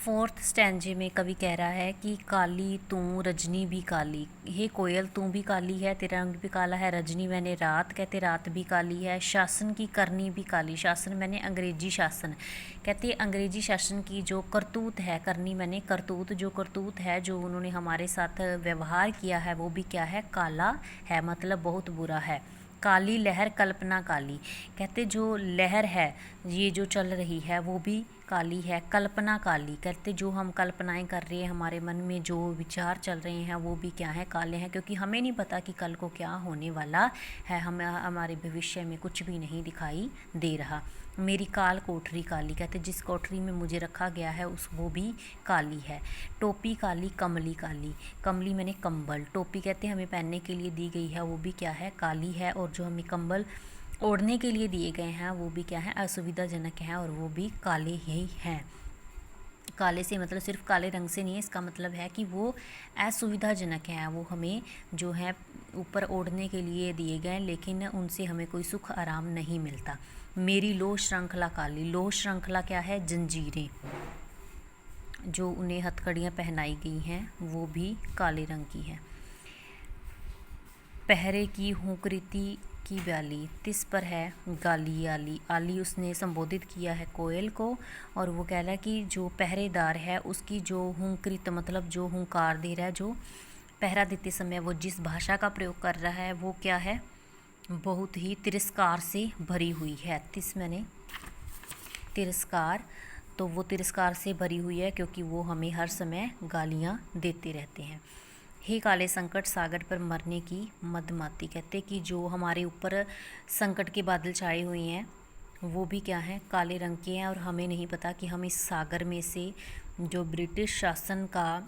Fourth स्टैंजे में कवि कह रहा है कि काली तू रजनी भी काली, हे कोयल तू भी काली है, तेरा रंग भी काला है। रजनी मैंने रात, कहते रात भी काली है। शासन की करनी भी काली, शासन मैंने अंग्रेजी शासन, कहते अंग्रेजी शासन की जो करतूत है, करनी मैंने करतूत, जो करतूत है जो उन्होंने हमारे साथ व्यवहार किया है वो भी क्या है, काला है, मतलब बहुत बुरा है। काली लहर कल्पना काली, कहते जो लहर है ये जो चल रही है वो भी काली है। कल्पना काली, कहते जो हम कल्पनाएं कर रहे हैं, हमारे मन में जो विचार चल रहे हैं वो भी क्या है, काले हैं, क्योंकि हमें नहीं पता कि कल को क्या होने वाला है, हमें हमारे भविष्य में कुछ भी नहीं दिखाई दे रहा। मेरी काल कोठरी काली, कहते जिस कोठरी में मुझे रखा गया है उस वो भी काली है। टोपी काली कमली काली, कमली मैंने कंबल, टोपी कहते हमें पहनने के लिए दी गई है वो भी क्या है, काली है। और जो हमें कंबल ओढ़ने के लिए दिए गए हैं वो भी क्या है, असुविधाजनक हैं और वो भी काले ही हैं। काले से मतलब सिर्फ काले रंग से नहीं है, इसका मतलब है कि वो असुविधाजनक हैं, वो हमें जो है ऊपर ओढ़ने के लिए दिए गए लेकिन उनसे हमें कोई सुख आराम नहीं मिलता। मेरी लोह श्रृंखला काली, लोह श्रृंखला क्या है, जंजीरें, जो उन्हें हथकड़ियाँ पहनाई गई हैं वो भी काले रंग की हैं। पहरे की हुंकृति की व्याली, तिस पर है गाली आली, आली उसने संबोधित किया है कोयल को और वो कह रहा है कि जो पहरेदार है उसकी जो हुंकृत मतलब जो हुंकार दे रहा है, जो पहरा देते समय वो जिस भाषा का प्रयोग कर रहा है वो क्या है, बहुत ही तिरस्कार से भरी हुई है। तिस मैंने तिरस्कार, तो वो तिरस्कार से भरी हुई है क्योंकि वो हमें हर समय गालियाँ देते रहते हैं। हे काले संकट सागर पर मरने की मदमाती, कहते कि जो हमारे ऊपर संकट के बादल छाए हुए हैं वो भी क्या हैं, काले रंग के हैं और हमें नहीं पता कि हम इस सागर में से जो ब्रिटिश शासन का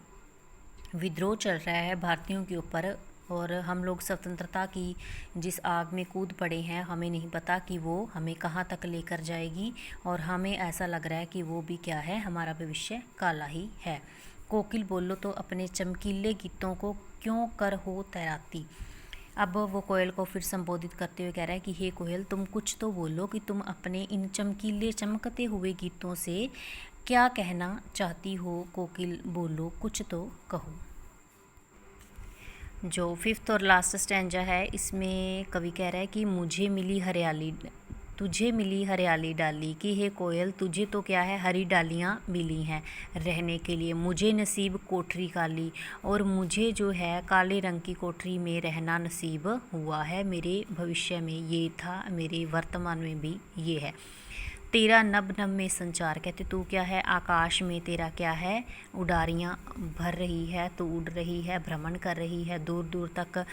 विद्रोह चल रहा है भारतीयों के ऊपर और हम लोग स्वतंत्रता की जिस आग में कूद पड़े हैं, हमें नहीं पता कि वो हमें कहाँ तक लेकर जाएगी और हमें ऐसा लग रहा है कि वो भी क्या है, हमारा भविष्य काला ही है। कोकिल बोलो तो अपने चमकीले गीतों को क्यों कर हो तैराती, अब वो कोयल को फिर संबोधित करते हुए कह रहा है कि हे कोयल तुम कुछ तो बोलो कि तुम अपने इन चमकीले चमकते हुए गीतों से क्या कहना चाहती हो, कोकिल बोलो कुछ तो कहो। जो फिफ्थ और लास्ट स्टैंजा है इसमें कवि कह रहा है कि मुझे मिली हरियाली, तुझे मिली हरियाली डाली, कि हे कोयल तुझे तो क्या है, हरी डालियाँ मिली हैं रहने के लिए। मुझे नसीब कोठरी काली, और मुझे जो है काले रंग की कोठरी में रहना नसीब हुआ है, मेरे भविष्य में ये था, मेरे वर्तमान में भी ये है। तेरा नभ नभ में संचार, कहते तू क्या है, आकाश में तेरा क्या है, उडारियाँ भर रही है, तू उड़ रही है, भ्रमण कर रही है दूर दूर तक।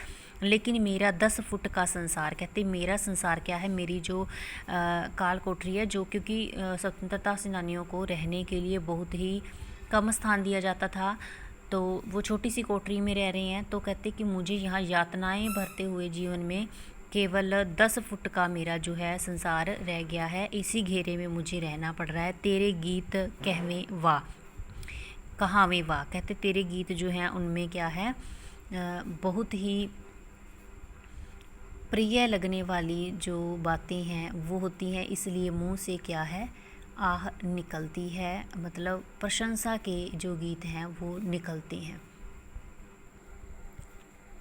लेकिन मेरा 10 फुट का संसार, कहते मेरा संसार क्या है, मेरी जो काल कोठरी है, जो क्योंकि स्वतंत्रता सेनानियों को रहने के लिए बहुत ही कम स्थान दिया जाता था, तो वो छोटी सी कोठरी में रह रहे हैं, तो कहते कि मुझे यहाँ यातनाएं भरते हुए जीवन में केवल 10 फुट का मेरा जो है संसार रह गया है, इसी घेरे में मुझे रहना पड़ रहा है। तेरे गीत कहवे वाह, कहावे वाह, कहते तेरे गीत जो हैं उनमें क्या है, बहुत ही प्रिय लगने वाली जो बातें हैं वो होती हैं, इसलिए मुंह से क्या है, आह निकलती है, मतलब प्रशंसा के जो गीत हैं वो निकलते हैं।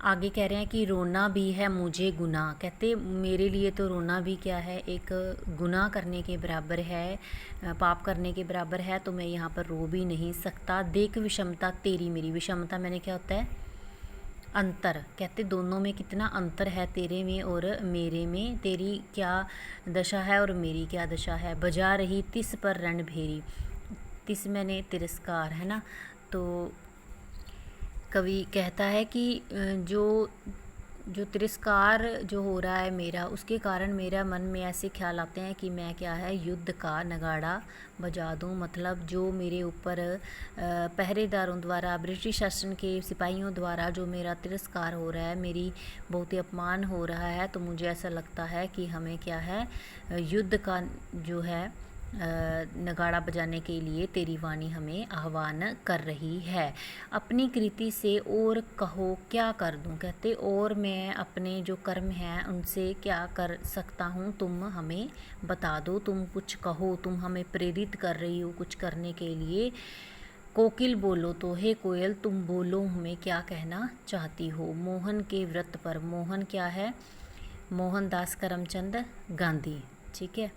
आगे कह रहे हैं कि रोना भी है मुझे गुनाह, कहते मेरे लिए तो रोना भी क्या है, एक गुनाह करने के बराबर है, पाप करने के बराबर है, तो मैं यहाँ पर रो भी नहीं सकता। देख विषमता तेरी मेरी, विषमता मैंने क्या होता है, अंतर, कहते दोनों में कितना अंतर है, तेरे में और मेरे में, तेरी क्या दशा है और मेरी क्या दशा है। बजा रही तिस पर रणभेरी, तिस मैंने तिरस्कार है ना, तो कवि कहता है कि जो जो तिरस्कार जो हो रहा है मेरा, उसके कारण मेरा मन में ऐसे ख्याल आते हैं कि मैं क्या है, युद्ध का नगाड़ा बजा दूं, मतलब जो मेरे ऊपर पहरेदारों द्वारा, ब्रिटिश शासन के सिपाहियों द्वारा जो मेरा तिरस्कार हो रहा है, मेरी बहुत ही अपमान हो रहा है, तो मुझे ऐसा लगता है कि हमें क्या है, युद्ध का जो है नगाड़ा बजाने के लिए तेरी वाणी हमें आह्वान कर रही है। अपनी कृति से और कहो क्या कर दूं, कहते और मैं अपने जो कर्म हैं उनसे क्या कर सकता हूँ, तुम हमें बता दो, तुम कुछ कहो, तुम हमें प्रेरित कर रही हो कुछ करने के लिए, कोकिल बोलो तो, हे कोयल तुम बोलो हमें क्या कहना चाहती हो। मोहन के व्रत पर, मोहन क्या है, मोहनदास करमचंद गांधी, ठीक है।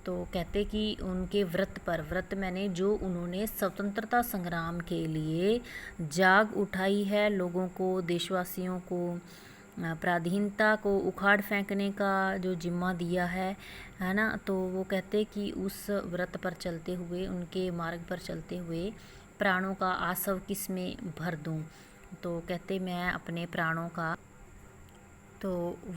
तो कहते कि उनके व्रत पर, व्रत मैंने जो उन्होंने स्वतंत्रता संग्राम के लिए जाग उठाई है, लोगों को, देशवासियों को पराधीनता को उखाड़ फेंकने का जो जिम्मा दिया है ना। तो वो कहते कि उस व्रत पर चलते हुए, उनके मार्ग पर चलते हुए प्राणों का आसव किस में भर दूं। तो कहते मैं अपने प्राणों का, तो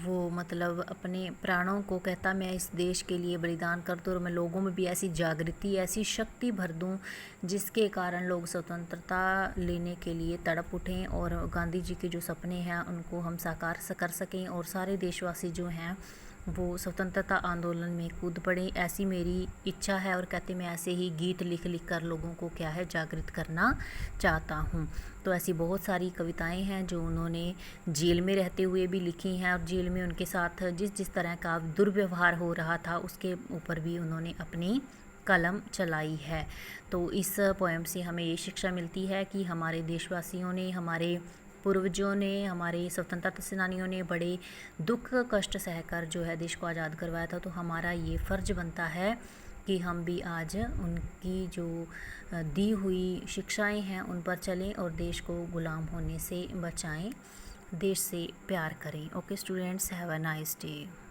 वो मतलब अपने प्राणों को कहता मैं इस देश के लिए बलिदान कर दूँ और मैं लोगों में भी ऐसी जागृति, ऐसी शक्ति भर दूँ जिसके कारण लोग स्वतंत्रता लेने के लिए तड़प उठें और गांधी जी के जो सपने हैं उनको हम साकार कर सकें और सारे देशवासी जो हैं वो स्वतंत्रता आंदोलन में कूद पड़े, ऐसी मेरी इच्छा है। और कहते मैं ऐसे ही गीत लिख लिख कर लोगों को क्या है जागृत करना चाहता हूँ। तो ऐसी बहुत सारी कविताएं हैं जो उन्होंने जेल में रहते हुए भी लिखी हैं, और जेल में उनके साथ जिस जिस तरह का दुर्व्यवहार हो रहा था उसके ऊपर भी उन्होंने अपनी कलम चलाई है। तो इस पोएम से हमें ये शिक्षा मिलती है कि हमारे देशवासियों ने, हमारे पूर्वजों ने, हमारे स्वतंत्रता सेनानियों ने बड़े दुख कष्ट सहकर जो है देश को आज़ाद करवाया था। तो हमारा ये फ़र्ज़ बनता है कि हम भी आज उनकी जो दी हुई शिक्षाएं हैं उन पर चलें और देश को गुलाम होने से बचाएं, देश से प्यार करें। Okay students, have a nice day.